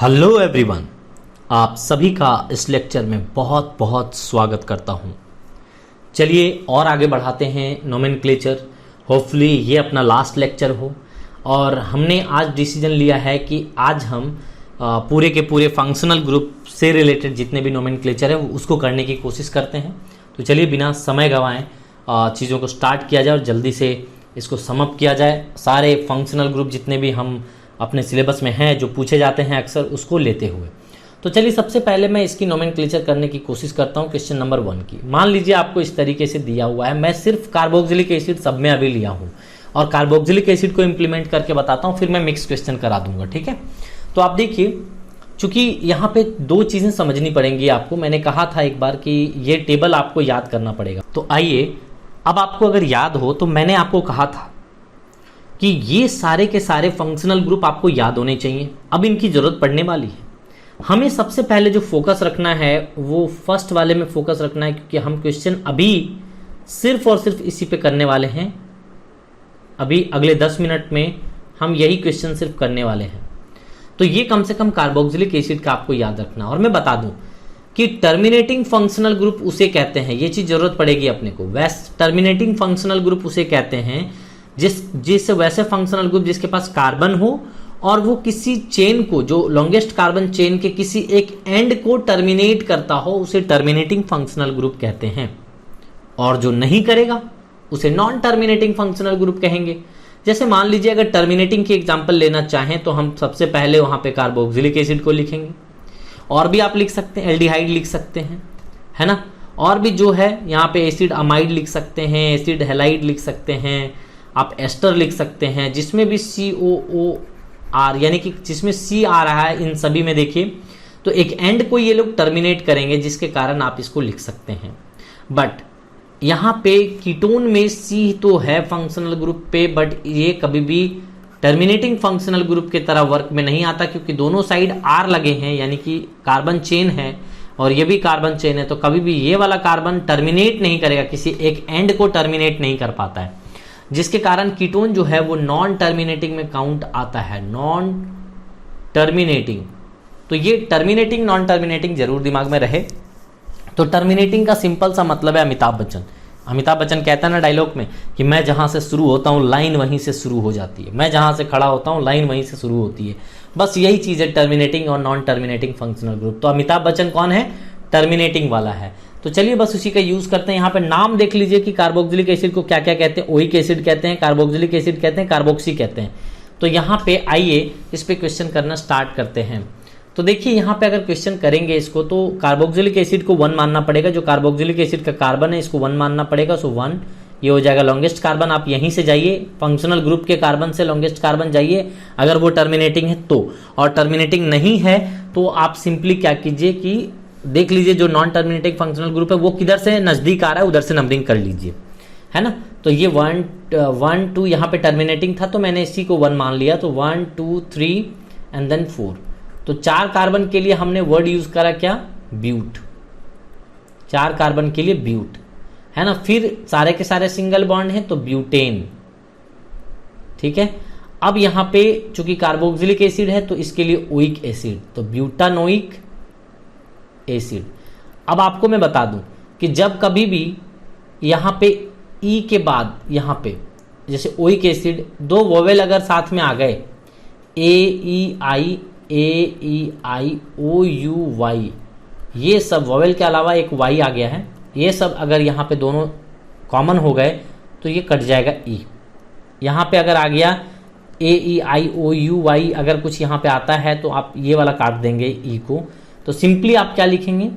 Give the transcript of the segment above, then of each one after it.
Hello everyone, आप सभी का इस लेक्चर में बहुत बहुत स्वागत करता हूं। चलिए और आगे बढ़ाते हैं नोमेनक्लेचर। होपफुली ये अपना लास्ट लेक्चर हो और हमने आज डिसीजन लिया है कि आज हम पूरे के पूरे फंक्शनल ग्रुप से रिलेटेड जितने भी नोमेनक्लेचर है उसको करने की कोशिश करते हैं। तो चलिए बिना समय गंवाएं चीज़ों को स्टार्ट किया जाए और जल्दी से इसको समअप किया जाए। सारे फंक्शनल ग्रुप जितने भी हम अपने सिलेबस में हैं जो पूछे जाते हैं अक्सर, उसको लेते हुए तो चलिए सबसे पहले मैं इसकी नोमेनक्लेचर करने की कोशिश करता हूं। क्वेश्चन नंबर 1 की मान लीजिए आपको इस तरीके से दिया हुआ है। मैं सिर्फ कार्बोक्सिलिक एसिड सब में अभी लिया हूं और कार्बोक्सिलिक एसिड को इंप्लीमेंट करके बताता हूं, फिर मैं मिक्स क्वेश्चन करा दूंगा। ठीक है, तो आप देखिए, चूंकि यहाँ पे दो चीजें समझनी पड़ेंगी आपको। मैंने कहा था एक बार कि ये टेबल आपको याद करना पड़ेगा। तो आइए, अब आपको अगर याद हो तो मैंने आपको कहा था कि ये सारे के सारे फंक्शनल ग्रुप आपको याद होने चाहिए। अब इनकी जरूरत पड़ने वाली है। हमें सबसे पहले जो फोकस रखना है वो फर्स्ट वाले में फोकस रखना है, क्योंकि हम क्वेश्चन अभी सिर्फ और सिर्फ इसी पे करने वाले हैं। अभी अगले 10 मिनट में हम यही क्वेश्चन सिर्फ करने वाले हैं। तो ये कम से कम कार्बोक्सिलिक एसिड का आपको याद रखना। और मैं बता दूं कि टर्मिनेटिंग फंक्शनल ग्रुप उसे कहते हैं, ये चीज जरूरत पड़ेगी अपने को। टर्मिनेटिंग फंक्शनल ग्रुप उसे कहते हैं जिस वैसे फंक्शनल ग्रुप जिसके पास कार्बन हो और वो किसी चेन को, जो लॉन्गेस्ट कार्बन चेन के किसी एक एंड को टर्मिनेट करता हो, उसे टर्मिनेटिंग फंक्शनल ग्रुप कहते हैं। और जो नहीं करेगा उसे नॉन टर्मिनेटिंग फंक्शनल ग्रुप कहेंगे। जैसे मान लीजिए अगर टर्मिनेटिंग की एग्जांपल लेना चाहें तो हम सबसे पहले वहां पे कार्बोक्सिलिक एसिड को लिखेंगे। और भी आप लिख सकते हैं, एल्डिहाइड लिख सकते हैं, है ना। और भी जो है यहाँ पे एसिड अमाइड लिख सकते हैं, एसिड हैलाइड लिख सकते हैं, आप एस्टर लिख सकते हैं, जिसमें भी COOR यानी कि जिसमें C आ रहा है। इन सभी में देखिए तो एक एंड को ये लोग टर्मिनेट करेंगे, जिसके कारण आप इसको लिख सकते हैं। बट यहाँ पे कीटोन में C तो है फंक्शनल ग्रुप पे, बट ये कभी भी टर्मिनेटिंग फंक्शनल ग्रुप के तरह वर्क में नहीं आता, क्योंकि दोनों साइड R लगे हैं, यानी कि कार्बन चेन है और ये भी कार्बन चेन है। तो कभी भी ये वाला कार्बन टर्मिनेट नहीं करेगा, किसी एक एंड को टर्मिनेट नहीं कर पाता है, जिसके कारण कीटोन जो है वो नॉन टर्मिनेटिंग में काउंट आता है। नॉन टर्मिनेटिंग, तो ये टर्मिनेटिंग नॉन टर्मिनेटिंग जरूर दिमाग में रहे। तो टर्मिनेटिंग का सिंपल सा मतलब है अमिताभ बच्चन। अमिताभ बच्चन कहता है ना डायलॉग में कि मैं जहां से शुरू होता हूं लाइन वहीं से शुरू हो जाती है, मैं जहां से खड़ा होता हूं लाइन वहीं से शुरू होती है। बस यही चीज है टर्मिनेटिंग और नॉन टर्मिनेटिंग फंक्शनल ग्रुप। तो अमिताभ बच्चन कौन है? टर्मिनेटिंग वाला है। तो चलिए बस उसी का यूज करते हैं। यहाँ पे नाम देख लीजिए कि कार्बोक्सिलिक एसिड को क्या क्या कहते हैं। ओइक एसिड कहते हैं, कार्बोक्सिलिक एसिड कहते हैं, कार्बोक्सी कहते हैं। तो यहाँ पे आइए इस पे क्वेश्चन करना स्टार्ट करते हैं। तो देखिए यहाँ पे अगर क्वेश्चन करेंगे इसको, तो कार्बोक्सिलिक एसिड को 1 मानना पड़ेगा। जो कार्बोक्सिलिक एसिड का कार्बन है इसको 1 मानना पड़ेगा। सो 1 ये हो जाएगा लॉन्गेस्ट कार्बन। आप यहीं से जाइए, फंक्शनल ग्रुप के कार्बन से लॉन्गेस्ट कार्बन जाइए अगर वो टर्मिनेटिंग है तो। और टर्मिनेटिंग नहीं है तो आप सिंपली क्या कीजिए कि देख लीजिए जो नॉन टर्मिनेटिंग फंक्शनल ग्रुप है वो किधर से नजदीक आ रहा है उधर से नंबरिंग कर लीजिए, है ना। तो ये 1 2 यहाँ पे टर्मिनेटिंग था तो मैंने इसी को 1 मान लिया। तो 1 2 3 एंड देन 4। तो 4 कार्बन के लिए हमने वर्ड यूज करा क्या? ब्यूट। 4 कार्बन के लिए ब्यूट, है ना। फिर सारे के सारे सिंगल बॉन्ड हैं तो ब्यूटेन, ठीक है। अब यहाँ पे चूंकि कार्बोक्सिलिक एसिड है तो इसके लिए ओइक एसिड, तो ब्यूटानोइक एसिड। अब आपको मैं बता दूं कि जब कभी भी यहां पे ई के बाद यहां पे जैसे ओइक एसिड 2 वोवेल अगर साथ में आ गए, AEI OUY, ये सब वोवेल के अलावा एक Y आ गया है, ये सब अगर यहां पे दोनों कॉमन हो गए तो ये कट जाएगा ई। यहां पे अगर आ गया AEI OUY, अगर कुछ यहां पे आता है तो आप ये वाला काट देंगे ई को। तो सिंपली आप क्या लिखेंगे?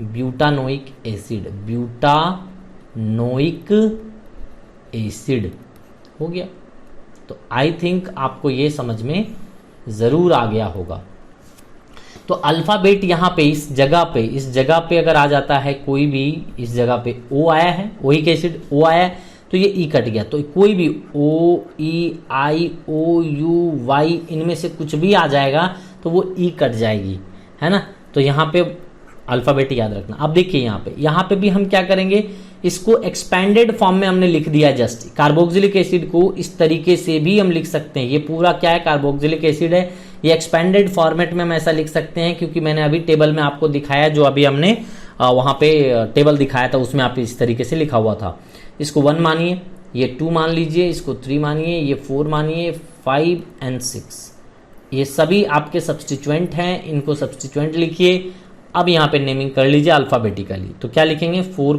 Butanoic acid. ब्यूटानोइक एसिड हो गया। तो आई थिंक आपको ये समझ में जरूर आ गया होगा। तो अल्फाबेट यहाँ पे इस जगह पे अगर आ जाता है कोई भी, इस जगह पे O आया है, ओइक एसिड O आया है तो ये ई कट गया। तो कोई भी OEIOUY इनमें से कुछ भी आ जाएगा तो वो ई कट जाएगी, है ना। तो यहाँ पे अल्फाबेट याद रखना। अब देखिए यहाँ पे भी हम क्या करेंगे, इसको एक्सपेंडेड फॉर्म में हमने लिख दिया। जस्ट कार्बोक्सिलिक एसिड को इस तरीके से भी हम लिख सकते हैं। ये पूरा क्या है? कार्बोक्सिलिक एसिड है। ये एक्सपेंडेड फॉर्मेट में हम ऐसा लिख सकते हैं क्योंकि मैंने अभी टेबल में आपको दिखाया, जो अभी हमने वहाँ पे टेबल दिखाया था उसमें आप इस तरीके से लिखा हुआ था। इसको 1 मानिए, ये 2 मान लीजिए, इसको 3 मानिए, ये 4 मानिए, 5 एंड 6, ये सभी आपके सब्स्टिट्यूएंट हैं, इनको सब्स्टिट्यूएंट लिखिए। अब यहाँ पे नेमिंग कर लीजिए अल्फाबेटिकली, तो क्या लिखेंगे 4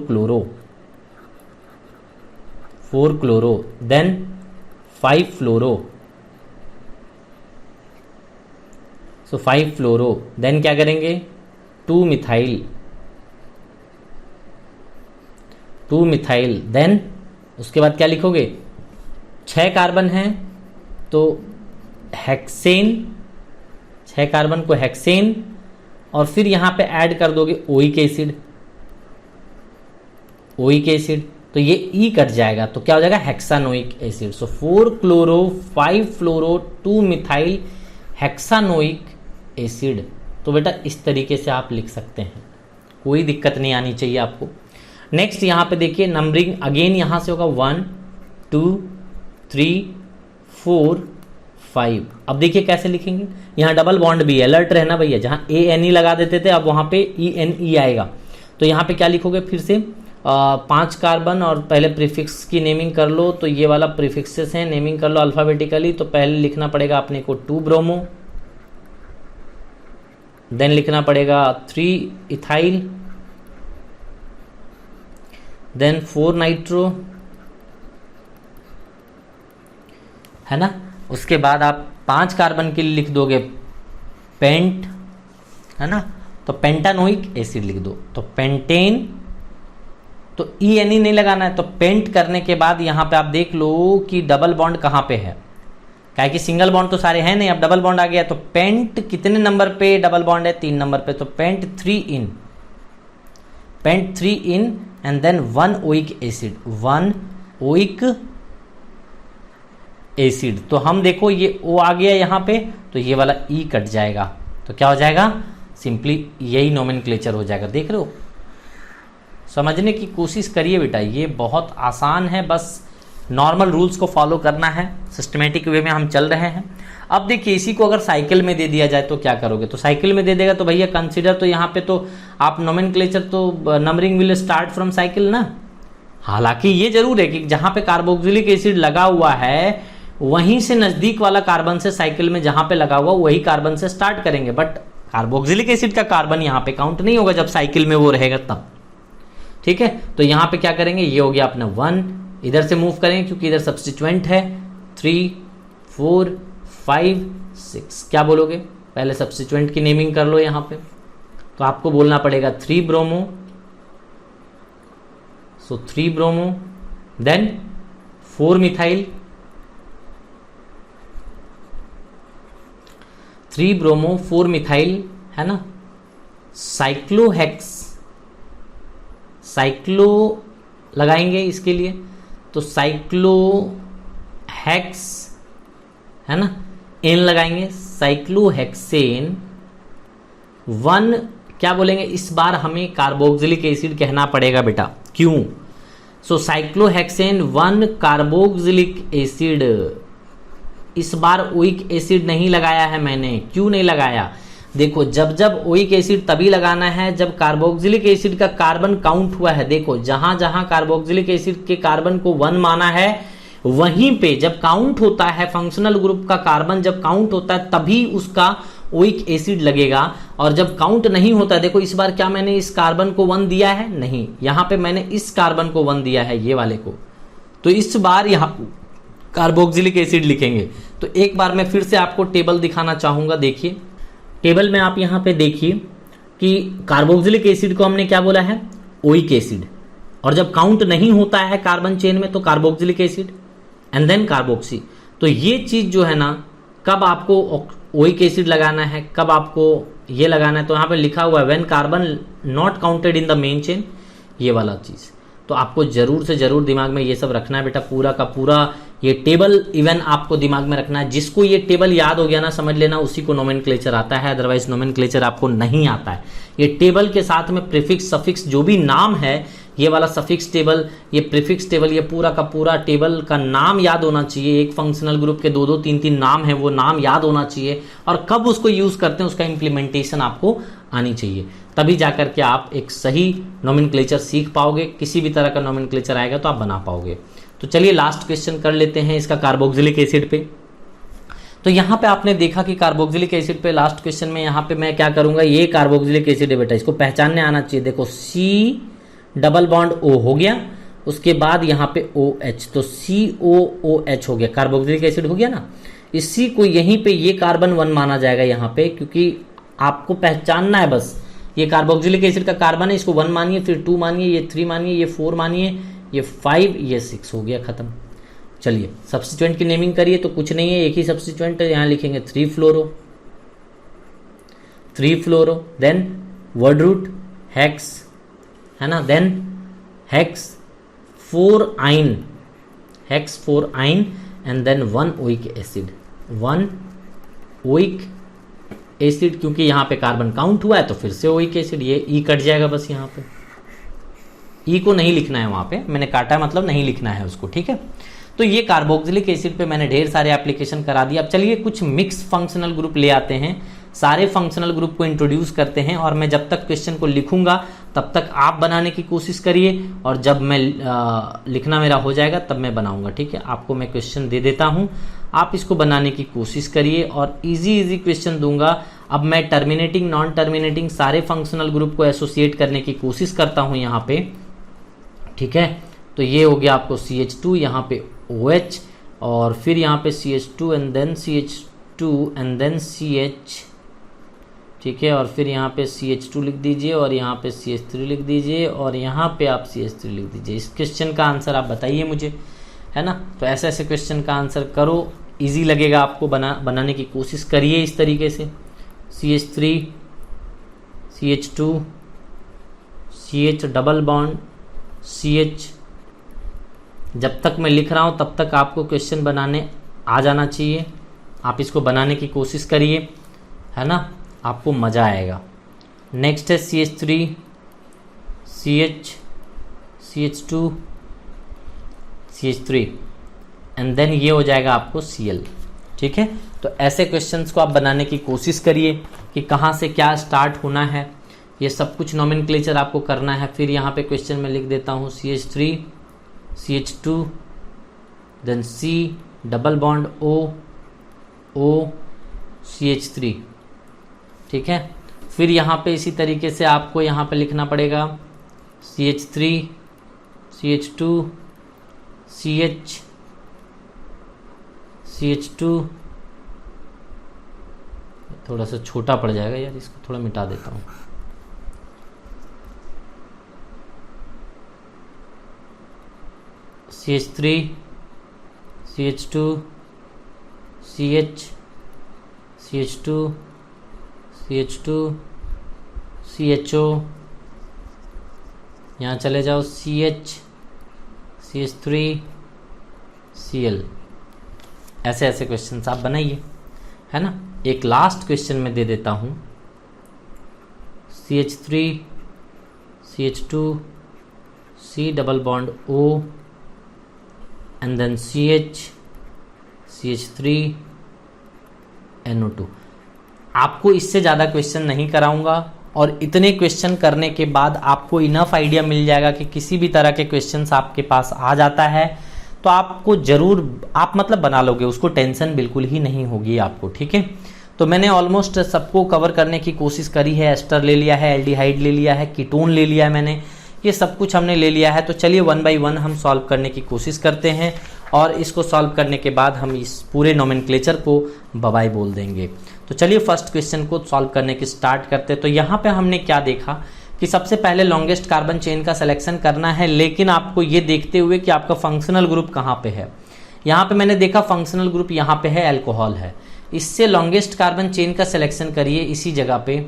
क्लोरो, देन 5 फ्लोरो, सो 5 फ्लोरो, देन क्या करेंगे 2 मिथाइल, देन उसके बाद क्या लिखोगे 6 कार्बन है तो हेक्सेन, 6 कार्बन को हेक्सेन, और फिर यहां पे ऐड कर दोगे ओइक एसिड, तो ये ई कट जाएगा तो क्या हो जाएगा हेक्सानोइक एसिड। सो 4 क्लोरो 5 फ्लोरो 2 मिथाइल हेक्सानोइक एसिड। तो बेटा इस तरीके से आप लिख सकते हैं, कोई दिक्कत नहीं आनी चाहिए आपको। नेक्स्ट यहां पे देखिए नंबरिंग अगेन यहां से होगा 1 2 3 4 5। अब देखिए कैसे लिखेंगे, यहाँ डबल बॉन्ड भी, अलर्ट रहना भैया, जहां ANE लगा देते थे अब वहां पे ENE आएगा। तो यहाँ पे क्या लिखोगे फिर से 5 कार्बन, और पहले प्रीफिक्स की नेमिंग कर लो, तो ये वाला प्रीफिक्सेस है, नेमिंग कर लो अल्फाबेटिकली। तो पहले लिखना पड़ेगा अपने को 2 ब्रोमो, देन लिखना पड़ेगा 3 इथाइल, देन 4 नाइट्रो, है ना। उसके बाद आप 5 कार्बन के लिए लिख दोगे पेंट, है ना, तो पेंटानोइक एसिड लिख दो, तो पेंटेन, तो ENE नहीं लगाना है। तो पेंट करने के बाद यहां पे आप देख लो कि डबल बॉन्ड कहां पे है, क्या कि सिंगल बॉन्ड तो सारे हैं नहीं, अब डबल बॉन्ड आ गया। तो पेंट कितने नंबर पे डबल बॉन्ड है, 3 नंबर पे, तो pent 3 ene and then 1 oic acid. तो हम देखो ये O आ गया यहाँ पे, तो ये वाला E कट जाएगा, तो क्या हो जाएगा सिंपली यही नोमेनक्लेचर हो जाएगा। देख रहे हो, समझने की कोशिश करिए बेटा, ये बहुत आसान है, बस नॉर्मल रूल्स को फॉलो करना है, सिस्टमेटिक वे में हम चल रहे हैं। अब देखिए इसी को अगर साइकिल में दे दिया जाए तो क्या करोगे, तो साइकिल में दे देगा तो भैया कंसीडर, तो यहाँ पे तो आप नोमेनक्लेचर तो numbering will start from cycle ना। हालांकि ये जरूर है कि जहां पे कार्बोक्सिलिक एसिड लगा हुआ है वहीं से नजदीक वाला कार्बन से साइकिल में जहां पे लगा हुआ वही कार्बन से स्टार्ट करेंगे, बट कार्बोक्सिलिक एसिड का कार्बन यहाँ पे काउंट नहीं होगा जब साइकिल में वो रहेगा तब, ठीक है। तो यहाँ पे क्या करेंगे, ये हो गया अपना 1, इधर से मूव करेंगे क्योंकि इधर सब्स्टिट्यूएंट है, 3 4 5 6। क्या बोलोगे, पहले सब्स्टिट्यूएंट की नेमिंग कर लो यहाँ पे, तो आपको बोलना पड़ेगा 3 bromo, so 3 bromo, then 4 methyl, 3 bromo 4 methyl, है ना। साइक्लो लगाएंगे इसके लिए, तो साइक्लोहेक्स, है ना, एन लगाएंगे, साइक्लोहेक्सेन 1। क्या बोलेंगे इस बार हमें कार्बोक्सिलिक एसिड कहना पड़ेगा बेटा, क्यों, सो साइक्लोहेक्सेन 1 कार्बोक्सिलिक एसिड। इस बार ओइक एसिड नहीं लगाया है मैंने, क्यों नहीं लगाया, देखो जब जब ओइक एसिड तभी लगाना है जब कार्बोक्सिलिक एसिड का कार्बन काउंट हुआ है। देखो जहां जहां कार्बोक्सिलिक एसिड के कार्बन को 1 माना है वहीं पे जब काउंट होता है, फंक्शनल ग्रुप का कार्बन जब काउंट होता है तभी उसका ओइक एसिड लगेगा, और जब काउंट नहीं होता, देखो इस बार क्या मैंने इस कार्बन को 1 दिया है, नहीं, यहां पे मैंने इस कार्बन को 1 दिया है, ये वाले को, तो इस बार यहां कार्बोक्सिलिक एसिड लिखेंगे। तो एक बार मैं फिर से आपको टेबल दिखाना चाहूंगा, देखिए टेबल में आप यहां पे देखिए कि कार्बोक्सिलिक एसिड को हमने क्या बोला है, ओइक एसिड, और जब काउंट नहीं होता है कार्बन चेन में तो carboxylic acid and then carboxy. तो ये चीज जो है ना, कब आपको ओइक एसिड लगाना है, कब आपको ये लगाना है, तो यहाँ पे लिखा हुआ है when carbon not counted in the main chain, ये वाला चीज। तो आपको जरूर से जरूर दिमाग में ये सब रखना है बेटा, पूरा का पूरा ये टेबल इवन आपको दिमाग में रखना है। जिसको ये टेबल याद हो गया ना, समझ लेना उसी को नोमेनक्लेचर आता है, अदरवाइज नोमेनक्लेचर आपको नहीं आता है। ये टेबल के साथ में प्रीफिक्स सफिक्स जो भी नाम है ये वाला सफिक्स टेबल, ये प्रीफिक्स टेबल, ये पूरा का पूरा टेबल का नाम याद होना चाहिए। एक फंक्शनल ग्रुप के 2-2, 3-3 नाम है, वो नाम याद होना चाहिए और कब उसको यूज करते हैं उसका इंप्लीमेंटेशन आपको आनी चाहिए। तभी जाकर के आप एक सही नोमेनक्लेचर सीख पाओगे। किसी भी तरह का नोमेनक्लेचर आएगा तो आप बना पाओगे। तो चलिए लास्ट क्वेश्चन कर लेते हैं इसका कार्बोक्सिलिक एसिड पे। तो यहाँ पे आपने देखा कि कार्बोक्सिलिक एसिड पे लास्ट क्वेश्चन में यहाँ पे मैं क्या करूंगा, ये कार्बोक्सिलिक एसिड है बेटा, इसको पहचानने आना चाहिए। देखो C डबल बॉन्ड O हो गया, उसके बाद यहाँ पे OH, तो COOH हो गया, कार्बोक्सिलिक एसिड हो गया ना। इसी को यहीं पे ये कार्बन 1 माना जाएगा यहाँ पे, क्योंकि आपको पहचानना है बस। ये कार्बोक्सिलिक एसिड का कार्बन है, इसको 1 मानिए, फिर 2 मानिए, ये 3 मानिए, ये 4 मानिए, ये 5, ये 6 हो गया, खत्म। चलिए सब्स्टिट्यूएंट की नेमिंग करिए, तो कुछ नहीं है, एक ही सब्स्टिट्यूएंट है। यहाँ लिखेंगे 3 फ्लोरो, देन वर्ड रूट हेक्स, है ना, देन हेक्स 4 आइन एंड देन 1 ओइक एसिड, क्योंकि यहाँ पे कार्बन काउंट हुआ है तो फिर से ओइक एसिड, ये ई कट जाएगा बस। यहाँ पे ई को नहीं लिखना है, वहां पे मैंने काटा है, मतलब नहीं लिखना है उसको, ठीक है। तो ये कार्बोक्सिलिक एसिड पे मैंने ढेर सारे एप्लीकेशन करा दिए। अब चलिए कुछ मिक्स फंक्शनल ग्रुप ले आते हैं, सारे फंक्शनल ग्रुप को इंट्रोड्यूस करते हैं, और मैं जब तक क्वेश्चन को लिखूंगा तब तक आप बनाने की कोशिश करिए, और जब मैं लिखना मेरा हो जाएगा तब मैं बनाऊंगा, ठीक है। आपको मैं क्वेश्चन दे देता हूं, आप इसको बनाने की कोशिश करिए, और इजी क्वेश्चन दूंगा। अब मैं टर्मिनेटिंग, नॉन टर्मिनेटिंग सारे फंक्शनल ग्रुप को एसोसिएट करने की कोशिश करता हूं यहाँ पे, ठीक है। तो ये हो गया आपको CH2, यहाँ पे OH, और फिर यहाँ पे CH2 and then CH2 and then CH, ठीक है। और फिर यहाँ पे CH2 लिख दीजिए, और यहाँ पे CH3 लिख दीजिए, और यहाँ पे आप CH3 लिख दीजिए। इस क्वेश्चन का आंसर आप बताइए मुझे, है ना। तो ऐसे ऐसे क्वेश्चन का आंसर करो, इजी लगेगा आपको, बनाने की कोशिश करिए इस तरीके से। CH3 CH2 CH double bond CH, जब तक मैं लिख रहा हूं तब तक आपको क्वेश्चन बनाने आ जाना चाहिए। आप इसको बनाने की कोशिश करिए, है ना, आपको मज़ा आएगा। नेक्स्ट है CH3 CH CH2 CH3 and then ये हो जाएगा आपको Cl, ठीक है। तो ऐसे क्वेश्चंस को आप बनाने की कोशिश करिए कि कहाँ से क्या स्टार्ट होना है, ये सब कुछ नोमेनक्लेचर आपको करना है। फिर यहाँ पे क्वेश्चन में लिख देता हूँ CH3 CH2 then C double bond O CH3, ठीक है। फिर यहाँ पे इसी तरीके से आपको यहाँ पे लिखना पड़ेगा CH3 CH2 CH2, थोड़ा सा छोटा पड़ जाएगा यार, इसको थोड़ा मिटा देता हूँ। CH3 CH2 CH2 CHO, यहाँ चले जाओ CH3 Cl। ऐसे ऐसे क्वेश्चंस आप बनाइए, है ना। एक लास्ट क्वेश्चन में दे देता हूँ CH3 CH2 C double bond O and then CH3 NO2। आपको इससे ज़्यादा क्वेश्चन नहीं कराऊंगा, और इतने क्वेश्चन करने के बाद आपको इनफ आइडिया मिल जाएगा कि किसी भी तरह के क्वेश्चंस आपके पास आ जाता है तो आपको जरूर, आप मतलब बना लोगे, उसको टेंशन बिल्कुल ही नहीं होगी आपको, ठीक है। तो मैंने ऑलमोस्ट सबको कवर करने की कोशिश करी है। एस्टर ले लिया है, एल्डिहाइड ले लिया है, कीटोन ले लिया है मैंने, ये सब कुछ हमने ले लिया है। तो चलिए 1 बाय 1 हम सॉल्व करने की कोशिश करते हैं, और इसको सॉल्व करने के बाद हम इस पूरे नोमेनक्लेचर को बाय बोल देंगे। तो चलिए फर्स्ट क्वेश्चन को सॉल्व करने की स्टार्ट करते हैं। तो यहाँ पे हमने क्या देखा कि सबसे पहले लॉन्गेस्ट कार्बन चेन का सिलेक्शन करना है, लेकिन आपको ये देखते हुए कि आपका फंक्शनल ग्रुप कहाँ पे है। यहाँ पे मैंने देखा फंक्शनल ग्रुप यहाँ पे है, अल्कोहल है, इससे लॉन्गेस्ट कार्बन चेन का सिलेक्शन करिए इसी जगह पे।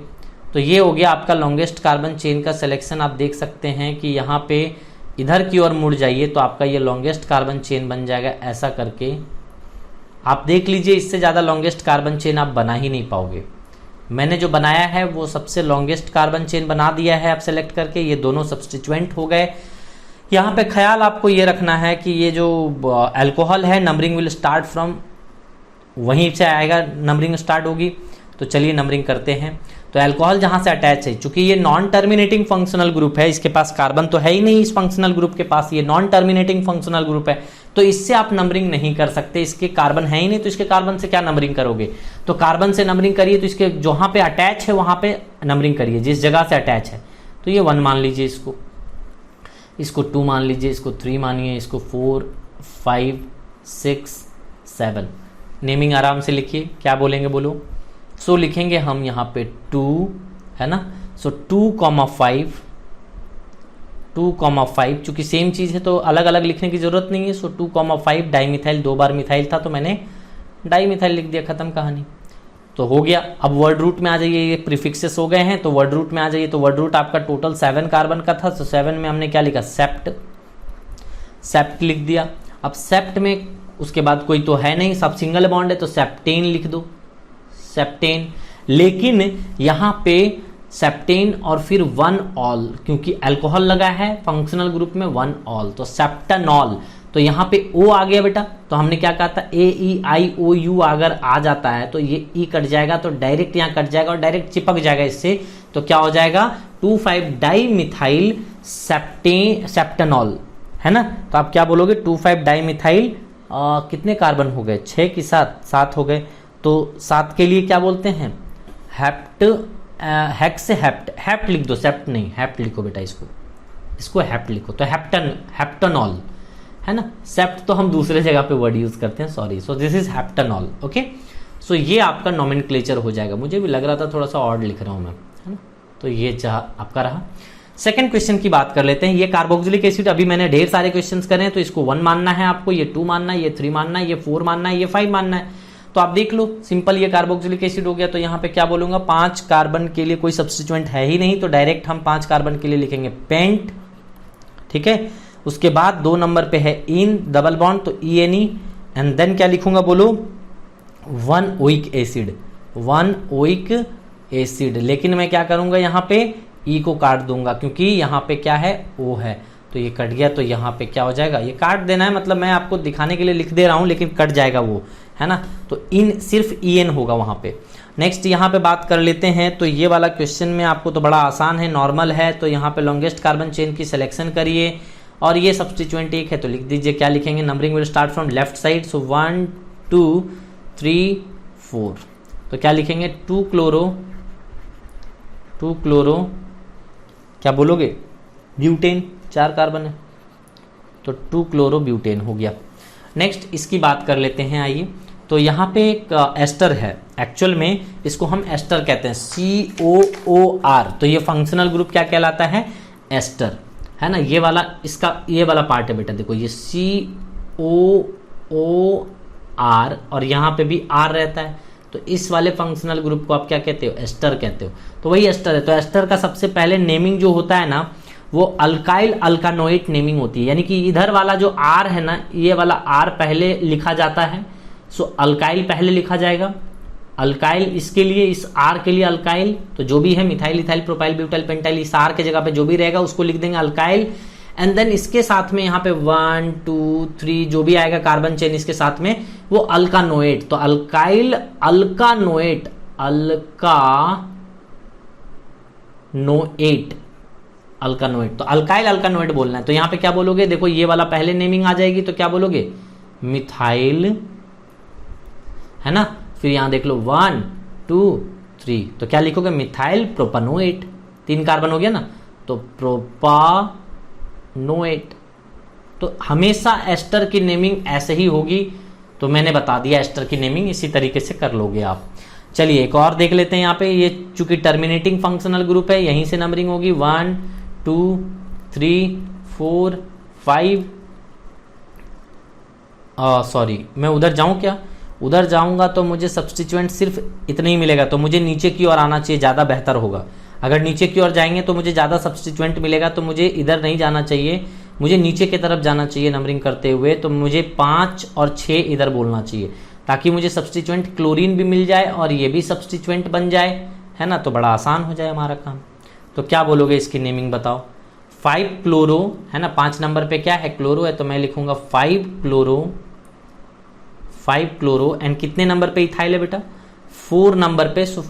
तो ये हो गया आपका लॉन्गेस्ट कार्बन चेन का सिलेक्शन। आप देख सकते हैं कि यहाँ पे इधर की ओर मुड़ जाइए तो आपका ये लॉन्गेस्ट कार्बन चेन बन जाएगा। ऐसा करके आप देख लीजिए, इससे ज़्यादा लॉन्गेस्ट कार्बन चेन आप बना ही नहीं पाओगे। मैंने जो बनाया है वो सबसे लॉन्गेस्ट कार्बन चेन बना दिया है आप सेलेक्ट करके। ये दोनों सब्स्टिट्यूएंट हो गए। यहाँ पे ख्याल आपको ये रखना है कि ये जो अल्कोहल है नंबरिंग विल स्टार्ट फ्रॉम, वहीं से आएगा नंबरिंग स्टार्ट होगी। तो चलिए नंबरिंग करते हैं। तो अल्कोहल जहां से अटैच है, चूंकि ये नॉन टर्मिनेटिंग फंक्शनल ग्रुप है, इसके पास कार्बन तो है ही नहीं इस फंक्शनल ग्रुप के पास, ये नॉन टर्मिनेटिंग फंक्शनल ग्रुप है, तो इससे आप नंबरिंग नहीं कर सकते, इसके कार्बन है ही नहीं, तो इसके कार्बन से क्या नंबरिंग करोगे। तो कार्बन से नंबरिंग करिए तो इसके जहां पे अटैच है वहां पे नंबरिंग करिए, जिस जगह से अटैच है। तो ये 1 मान लीजिए, इसको 2 मान लीजिए, इसको 3 मानिए, इसको 4 5 6 7। नेमिंग आराम से लिखिए, क्या बोलेंगे बोलो। सो लिखेंगे हम यहाँ पे 2 है ना। सो 2,5 चूंकि सेम चीज है तो अलग अलग लिखने की जरूरत नहीं है। सो 2,5 डाईमिथाइल, 2 बार मिथाइल था तो मैंने डाईमिथाइल लिख दिया, खत्म कहानी। तो हो गया। अब वर्ड रूट में आ जाइए, ये प्रीफिक्सेस हो गए हैं तो वर्ड रूट में आ जाइए। तो वर्ड रूट आपका टोटल 7 कार्बन का था, तो 7 में हमने क्या लिखा, सेप्ट लिख दिया। अब सेप्ट में उसके बाद कोई तो है नहीं, सब सिंगल बॉन्ड है, तो सेप्टेन लिख दो, सेप्टेन। लेकिन यहां पे सेप्टेन और फिर 1 ऑल, क्योंकि अल्कोहल लगा है फंक्शनल ग्रुप में 1 ऑल, तो सेप्टानॉल। तो यहां पे ओ आ गया बेटा, तो हमने क्या कहा था, AEIOU अगर आ जाता है तो ये ई कट जाएगा, तो डायरेक्ट यहां कट जाएगा और डायरेक्ट चिपक जाएगा इससे। तो क्या हो जाएगा, 2,5 डाईमिथाइल सेप्टानॉल, है ना। तो आप क्या बोलोगे, 2,5 डाईमिथाइल, कितने कार्बन हो गए, 6 की 7 हो गए। तो 7 के लिए क्या बोलते हैं, हेक्स से हेप्ट लिख दो, सेप्ट नहीं, हेप्ट लिखो बेटा, इसको हेप्ट लिखो। तो हेप्टानॉल है ना। सेप्ट तो हम दूसरे जगह पे वर्ड यूज करते हैं, sorry. So this is heptanol, okay. So ये आपका नोमेनक्लेचर हो जाएगा। मुझे भी लग रहा था थोड़ा सा ऑड लिख रहा हूं मैं, है ना। तो ये आपका रहा। सेकंड क्वेश्चन की बात कर लेते हैं। ये कार्बोक्सिलिक एसिड, अभी मैंने ढेर सारे क्वेश्चंस करे हैं, तो इसको 1 मानना है आपको, ये 2 मानना है, ये 3 मानना है, ये 4 मानना है, ये 5 मानना है। तो आप देख लो, सिंपल ये कार्बोक्सिलिक एसिड हो गया। तो यहाँ पे क्या बोलूंगा, 5 कार्बन के लिए कोई सब्स्टिट्यूएंट है ही नहीं, तो डायरेक्ट हम 5 कार्बन के लिए लिखेंगे पेंट, ठीक है। उसके बाद 2 नंबर पे है इन डबल बॉन्ड, तो ENE, एंड देन क्या लिखूंगा बोलो, 1 ओइक एसिड। लेकिन मैं क्या करूंगा, यहाँ पे ई को काट दूंगा, क्योंकि यहाँ पे क्या है, ओ है, तो ये कट गया। तो यहाँ पे क्या हो जाएगा, ये काट देना है, मतलब मैं आपको दिखाने के लिए लिख दे रहा हूं, लेकिन कट जाएगा वो, है ना। तो इन सिर्फ EN होगा वहां पे। नेक्स्ट यहाँ पे बात कर लेते हैं। तो ये वाला क्वेश्चन में आपको तो बड़ा आसान है, नॉर्मल है। तो यहाँ पे लॉन्गेस्ट कार्बन चेन की सिलेक्शन करिए, और ये सब्स्टिट्यूएंट एक है, तो लिख दीजिए, क्या लिखेंगे, numbering will start from left side. सो 1 2 3 4। तो क्या लिखेंगे, 2 क्लोरो क्या बोलोगे, ब्यूटेन, 4 कार्बन है, तो 2 क्लोरो ब्यूटेन हो गया। नेक्स्ट इसकी बात कर लेते हैं, आइए। तो यहाँ पे एक एस्टर है, एक्चुअल में इसको हम एस्टर कहते हैं, COOR। तो ये फंक्शनल ग्रुप क्या कहलाता है, एस्टर, है ना। ये वाला, इसका ये वाला पार्ट है बेटा, देखो ये COOR, और यहाँ पे भी R रहता है, तो इस वाले फंक्शनल ग्रुप को आप क्या कहते हो, एस्टर कहते हो। तो वही एस्टर है। तो एस्टर का सबसे पहले नेमिंग जो होता है ना, वो अल्काइल अल्कानोइट नेमिंग होती है, यानी कि इधर वाला जो R है ना, ये वाला R पहले लिखा जाता है। सो अल्काइल पहले लिखा जाएगा, अल्काइल इसके लिए, इस R के लिए अल्काइल, तो जो भी है methyl, ethyl, propyl, butyl, pentyl, इस R के जगह पे जो भी रहेगा उसको लिख देंगे अल्काइल। एंड देन इसके साथ में यहाँ पे 1 2 3 जो भी आएगा कार्बन चेन इसके साथ में, वो अल्कानोएट। तो अल्काइल अल्कानोएट, अल्कानोएट, तो अल्काइल अल्कानोएट बोलना है। तो यहाँ पे क्या बोलोगे, देखो ये वाला पहले नेमिंग आ जाएगी, तो क्या बोलोगे, मिथाइल, है ना। फिर यहां देख लो 1 2 3, तो क्या लिखोगे, मिथाइल प्रोपानोएट, 3 कार्बन हो गया ना, तो प्रोपानोएट। तो हमेशा एस्टर की नेमिंग ऐसे ही होगी, तो मैंने बता दिया एस्टर की नेमिंग इसी तरीके से कर लोगे आप। चलिए एक और देख लेते हैं। यहाँ पे ये चूंकि टर्मिनेटिंग फंक्शनल ग्रुप है, यहीं से नंबरिंग होगी, 1 2 3 4 5। सॉरी, मैं उधर जाऊं क्या, उधर जाऊंगा तो मुझे सब्स्टिट्यूएंट सिर्फ इतना ही मिलेगा, तो मुझे नीचे की ओर आना चाहिए, ज़्यादा बेहतर होगा। अगर नीचे की ओर जाएंगे तो मुझे ज़्यादा सब्स्टिट्यूएंट मिलेगा, तो मुझे इधर नहीं जाना चाहिए, मुझे नीचे की तरफ जाना चाहिए नंबरिंग करते हुए। तो मुझे 5 और 6 इधर बोलना चाहिए, ताकि मुझे सब्स्टिट्यूएंट क्लोरीन भी मिल जाए और ये भी सब्स्टिट्यूएंट बन जाए, है ना। तो बड़ा आसान हो जाए हमारा काम। तो क्या बोलोगे इसकी नेमिंग बताओ, 5 क्लोरो है ना, 5 नंबर पे क्या है, क्लोरो है, तो मैं लिखूंगा 5 क्लोरो एंड कितने नंबर पे इथाइल है बेटा, 4 नंबर पे, सो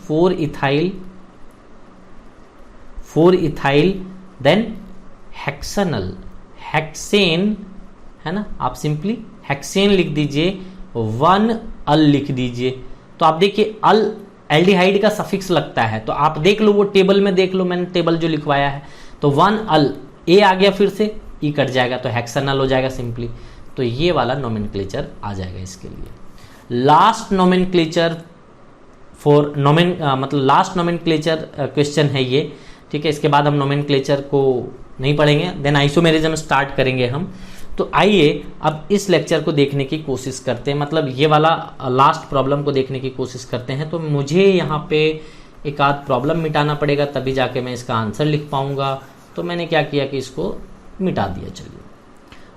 4 इथाइल, देन हेक्सानल, हेक्सेन है ना, आप सिंपली हेक्सेन लिख दीजिए, 1 अल लिख दीजिए। तो आप देखिए अल एल्डिहाइड का सफिक्स लगता है, तो आप देख लो वो टेबल में देख लो, मैंने टेबल जो लिखवाया है, तो 1 अल, ए आ गया, फिर से ई कट जाएगा तो हेक्सानल हो जाएगा सिंपली। तो ये वाला नोमेनक्लेचर आ जाएगा इसके लिए। लास्ट नोमेनक्लेचर फॉर मतलब लास्ट नोमेनक्लेचर क्वेश्चन है ये, ठीक है। इसके बाद हम नोमेनक्लेचर को नहीं पढ़ेंगे, देन आइसोमेरिज्म स्टार्ट करेंगे हम। तो आइए अब इस लेक्चर को देखने की कोशिश करते हैं, मतलब ये वाला लास्ट प्रॉब्लम को देखने की कोशिश करते हैं। तो मुझे यहाँ पे एक आध प्रॉब्लम मिटाना पड़ेगा, तभी जाके मैं इसका आंसर लिख पाऊंगा। तो मैंने क्या किया कि इसको मिटा दिया। चलिए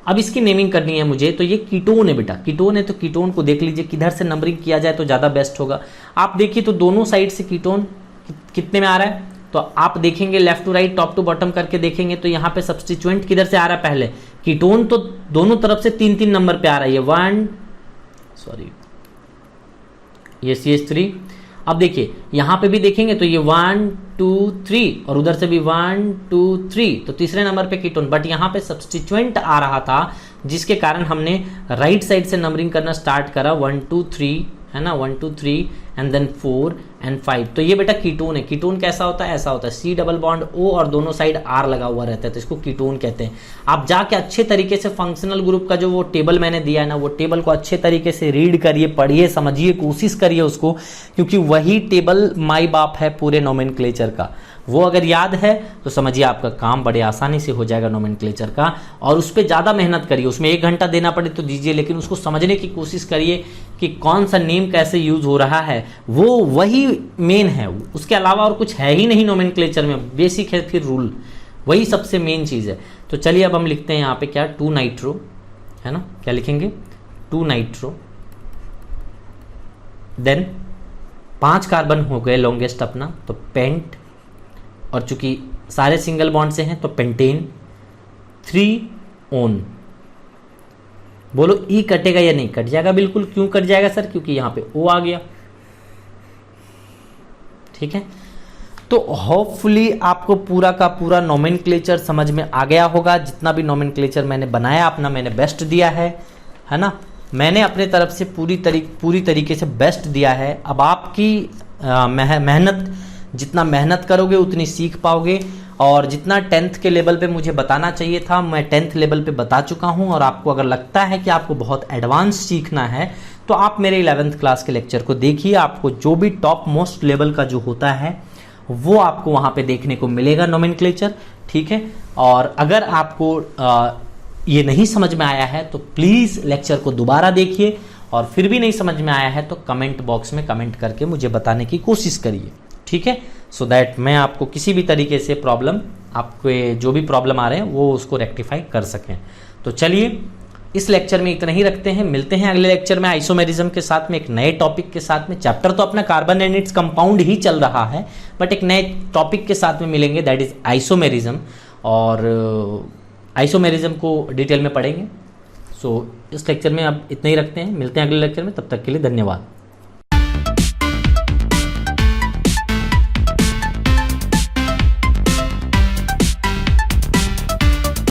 अब इसकी नेमिंग करनी है मुझे। तो ये कीटोन है बेटा, कीटोन है, तो कीटोन को देख लीजिए किधर से नंबरिंग किया जाए तो ज़्यादा बेस्ट होगा। आप देखिए तो दोनों साइड से कीटोन कितने में आ रहा है, तो आप देखेंगे left to right, top to bottom करके देखेंगे तो यहाँ पे सब्स्टिट्यूएंट किधर से आ रहा है, पहले कीटोन तो दोनों तरफ से 3-3 नंबर पे आ रहा है, ये CH3। अब देखिए यहाँ पे भी देखेंगे तो ये 1 2 3 और उधर से भी 1 2 3, तो तीसरे नंबर पे कीटोन, बट यहाँ पे सब्स्टिट्यूएंट आ रहा था जिसके कारण हमने राइट साइड से नंबरिंग करना स्टार्ट करा, 1 2 3 है ना, 1 2 3 एंड देन 4 एंड 5। तो ये बेटा कीटोन है। कीटोन कैसा होता है, ऐसा होता है, C डबल बॉन्ड O और दोनों साइड R लगा हुआ रहता है, तो इसको कीटोन कहते हैं। आप जाके अच्छे तरीके से फंक्शनल ग्रुप का जो वो टेबल मैंने दिया है ना, वो टेबल को अच्छे तरीके से रीड करिए, पढ़िए, समझिए, कोशिश करिए उसको, क्योंकि वही टेबल माई बाप है पूरे नोमेनक्लेचर का। वो अगर याद है तो समझिए आपका काम बड़े आसानी से हो जाएगा नोमेनक्लेचर का। और उस पर ज़्यादा मेहनत करिए, उसमें 1 घंटा देना पड़े तो दीजिए, लेकिन उसको समझने की कोशिश करिए कि कौन सा नेम कैसे यूज हो रहा है, वो वही मेन है, उसके अलावा और कुछ है ही नहीं नोमेनक्लेचर में। बेसिक है, फिर रूल, वही सबसे मेन चीज़ है। तो चलिए अब हम लिखते हैं यहाँ पे क्या, 2 नाइट्रो है ना, क्या लिखेंगे, 2 नाइट्रो, देन 5 कार्बन हो गए लॉन्गेस्ट अपना, तो पेंट, और चूंकि सारे सिंगल बॉन्ड से हैं तो पेंटेन, 3 ओन। बोलो ई कटेगा या नहीं, कट जाएगा बिल्कुल। क्यों कट जाएगा सर, क्योंकि यहां पे O आ गया, ठीक है। तो होपफुली आपको पूरा का पूरा नोमेनक्लेचर समझ में आ गया होगा। जितना भी नोमेनक्लेचर मैंने बनाया अपना, मैंने बेस्ट दिया है ना, मैंने अपने तरफ से पूरी तरीके से बेस्ट दिया है। अब आपकी मेहनत, जितना मेहनत करोगे उतनी सीख पाओगे। और जितना 10th के लेवल पे मुझे बताना चाहिए था, मैं 10th लेवल पे बता चुका हूं। और आपको अगर लगता है कि आपको बहुत एडवांस सीखना है तो आप मेरे 11th क्लास के लेक्चर को देखिए। आपको जो भी टॉप मोस्ट लेवल का जो होता है वो आपको वहां पे देखने को मिलेगा नोमेनक्लेचर, ठीक है। और अगर आपको ये नहीं समझ में आया है तो प्लीज लेक्चर को दोबारा देखिए, और फिर भी नहीं समझ में आया है तो कमेंट बॉक्स में कमेंट करके मुझे बताने की कोशिश करिए, ठीक है। सो दैट मैं आपको किसी भी तरीके से प्रॉब्लम, आपके जो भी प्रॉब्लम आ रहे हैं वो उसको रेक्टिफाई कर सकें। तो चलिए इस लेक्चर में इतना ही रखते हैं, मिलते हैं अगले लेक्चर में आइसोमेरिज्म के साथ में, एक नए टॉपिक के साथ में। चैप्टर तो अपना कार्बन एंड इट्स कंपाउंड ही चल रहा है, बट एक नए टॉपिक के साथ में मिलेंगे, दैट इज आइसोमेरिज्म। और आइसोमेरिज्म को डिटेल में पढ़ेंगे। सो इस लेक्चर में अब इतना ही रखते हैं, मिलते हैं अगले लेक्चर में, तब तक के लिए धन्यवाद।